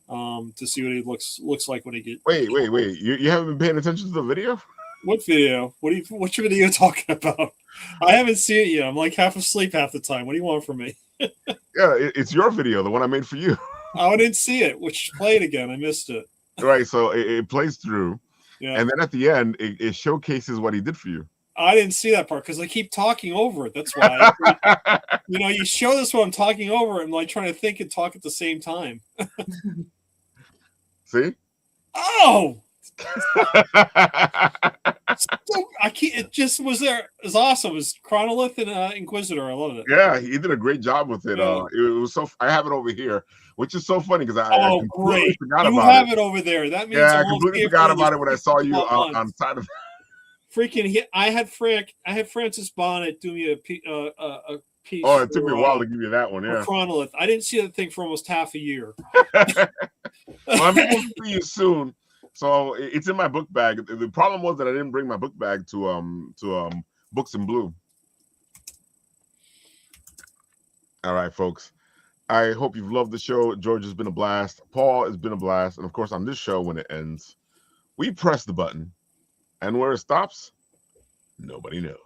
to see what he looks like when he gets. Wait! You haven't been paying attention to the video? What video? What's your video talking about? I haven't seen it yet. I'm like half asleep half the time. What do you want from me? Yeah, it's your video, the one I made for you. Oh, I didn't see it. Which play it again? I missed it. Right, so it plays through, yeah, and then at the end, it showcases what he did for you. I didn't see that part because I keep talking over it. That's why. You know, you show this when I'm talking over it. I'm like trying to think and talk at the same time. See? Oh! So, I can't, it just was there. It was awesome. It was Chronolith and Inquisitor. I loved it. Yeah, he did a great job with it. Yeah. It was so. I have it over here, which is so funny because I great! forgot You about have it. it over there. That means Yeah, I completely forgot about it when I saw you on side of. Freaking! I had Francis Bonnet do me a piece. Oh, it took me a while to give you that one. Yeah, Chronolith. I didn't see that thing for almost half a year. Well, I'm going to see you soon. So it's in my book bag. The problem was that I didn't bring my book bag to Books in Blue. All right, folks. I hope you've loved the show. George has been a blast. Paul has been a blast. And of course, on this show, when it ends, we press the button. And where it stops, nobody knows.